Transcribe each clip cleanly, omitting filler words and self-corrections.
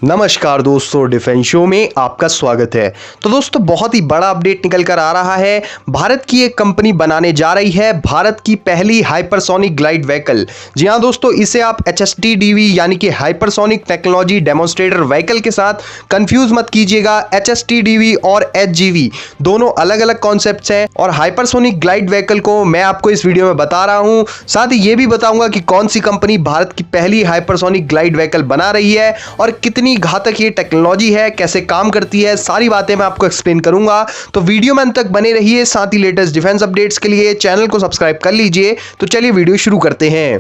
नमस्कार दोस्तों, defence show में आपका स्वागत है। तो दोस्तों, बहुत ही बड़ा अपडेट निकल कर आ रहा है। भारत की एक कंपनी बनाने जा रही है भारत की पहली हाइपरसोनिक ग्लाइड व्हीकल। जी हां दोस्तों, इसे आप HSTDV यानी कि हाइपरसोनिक टेक्नोलॉजी डेमोन्स्ट्रेटर व्हीकल के साथ कंफ्यूज मत कीजिएगा। HSTDV और HGV दोनों अलग अलग कॉन्सेप्ट्स हैं और हाइपरसोनिक ग्लाइड व्हीकल को मैं आपको इस वीडियो में बता रहा हूं। साथ ही ये भी बताऊंगा कि कौन सी कंपनी भारत की पहली हाइपरसोनिक ग्लाइड व्हीकल बना रही है और कितनी घातक ये टेक्नोलॉजी है, कैसे काम करती है, सारी बातें मैं आपको एक्सप्लेन करूंगा। तो वीडियो में अंत तक बने रहिए। साथ ही लेटेस्ट डिफेंस अपडेट्स के लिए चैनल को सब्सक्राइब कर लीजिए। तो चलिए वीडियो शुरू करते हैं।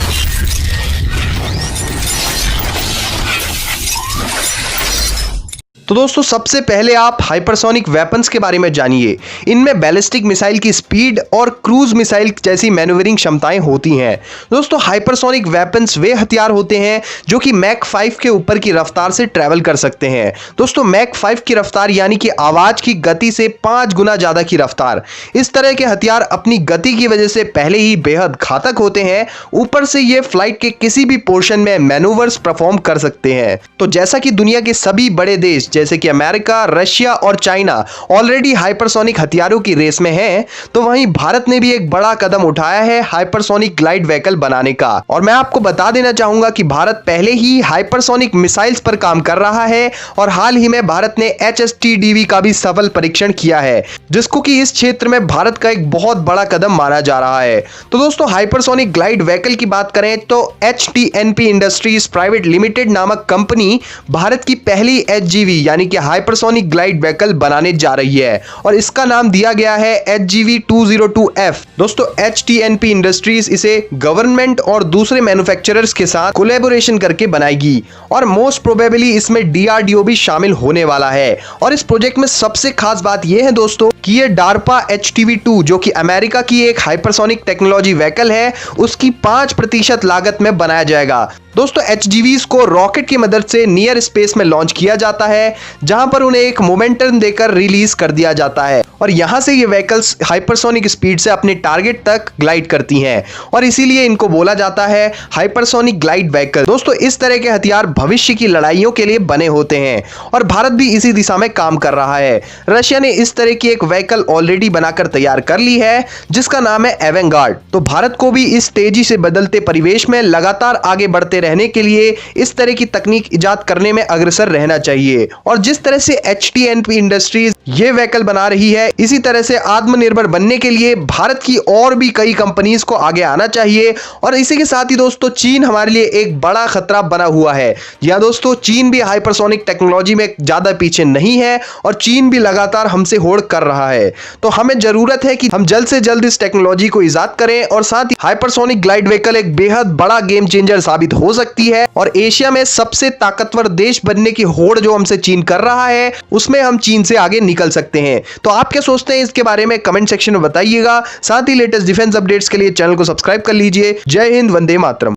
तो दोस्तों, सबसे पहले आप हाइपरसोनिक वेपन्स के बारे में जानिए। इनमें बैलिस्टिक मिसाइल की स्पीड और क्रूज मिसाइल जैसी मैन्यूवरिंग क्षमताएं होती हैं। दोस्तों, हाइपरसोनिक वेपन्स वे हथियार होते हैं जो कि मैक 5 के ऊपर की रफ्तार से ट्रैवल कर सकते हैं। दोस्तों, मैक 5 की रफ्तार यानी कि आवाज की गति से 5 गुना ज्यादा की रफ्तार। इस तरह के हथियार अपनी गति की वजह से पहले ही बेहद घातक होते हैं। ऊपर से ये फ्लाइट के किसी भी पोर्शन में मैनूवर्स परफॉर्म कर सकते हैं। तो जैसा कि दुनिया के सभी बड़े देश जैसे कि अमेरिका, रशिया और चाइना ऑलरेडी हाइपरसोनिक हथियारों की रेस में हैं, तो वहीं भारत ने भी एक बड़ा कदम उठाया है हाइपरसोनिक ग्लाइड व्हीकल बनाने का। और मैं आपको बता देना चाहूंगा कि भारत पहले ही हाइपरसोनिक मिसाइल्स पर काम कर रहा है और हाल ही में भारत ने HSTDV का भी सफल परीक्षण किया है, जिसको कि इस क्षेत्र में भारत का एक बहुत बड़ा कदम माना जा रहा है। तो दोस्तों, हाइपरसोनिक ग्लाइड व्हीकल की बात करें तो HTNP इंडस्ट्रीज प्राइवेट लिमिटेड नामक कंपनी भारत की पहली HGV यानी कि हाइपरसोनिक ग्लाइड व्हीकल बनाने जा रही है और इसका नाम दिया गया है HGV 202F। दोस्तों, HTNP इंडस्ट्रीज इसे गवर्नमेंट और दूसरे मैन्युफैक्चरर्स के साथ कोलैबोरेशन करके बनाएगी और मोस्ट प्रोबेबली इसमें DRDO भी शामिल होने वाला है। और इस प्रोजेक्ट में सबसे खास बात यह है दोस्तों कि ये DARPA HTV-2 जो कि अमेरिका की एक हाइपरसोनिक टेक्नोलॉजी व्हीकल है, उसकी 5% लागत में बनाया जाएगा। दोस्तों, HGVs को रॉकेट की मदद से नियर स्पेस में लॉन्च किया जाता है, जहां पर उन्हें एक मोमेंटम देकर रिलीज कर दिया जाता है और यहां से ये व्हीकल्स हाइपरसोनिक स्पीड से अपने टारगेट तक ग्लाइड करती हैं और इसीलिए इनको बोला जाता है हाइपरसोनिक ग्लाइड व्हीकल। दोस्तों, इस तरह के हथियार भविष्य की लड़ाइयों के लिए बने होते हैं और भारत भी इसी दिशा में काम कर रहा है। रशिया ने इस तरह की एक व्हीकल ऑलरेडी बनाकर तैयार कर ली है, जिसका नाम है एवेंगार्ड। तो भारत को भी इस तेजी से बदलते परिवेश में लगातार आगे बढ़ते रहने के लिए इस तरह की तकनीक इजाद करने में अग्रसर रहना चाहिए। और जिस तरह से HTNP इंडस्ट्रीज ये व्हीकल बना रही है, इसी तरह से आत्मनिर्भर बनने के लिए भारत की और भी कई कंपनीज को आगे आना चाहिए। और इसी के साथ ही दोस्तों, चीन हमारे लिए एक बड़ा खतरा बना हुआ है। या दोस्तों, चीन भी हाइपरसोनिक टेक्नोलॉजी में ज्यादा पीछे नहीं है और चीन भी लगातार हमसे होड़ कर रहा है। तो हमें जरूरत है कि हम जल्द से जल्द इस टेक्नोलॉजी को इजाद करें और साथ ही हाइपरसोनिक ग्लाइड व्हीकल एक बेहद बड़ा गेम चेंजर साबित हो सकती है और एशिया में सबसे ताकतवर देश बनने की होड़ जो हमसे चीन कर रहा है, उसमें हम चीन से आगे निकल सकते हैं। तो आप क्या सोचते हैं इसके बारे में कमेंट सेक्शन में बताइएगा। साथ ही लेटेस्ट डिफेंस अपडेट्स के लिए चैनल को सब्सक्राइब कर लीजिए। जय हिंद, वंदे मातरम।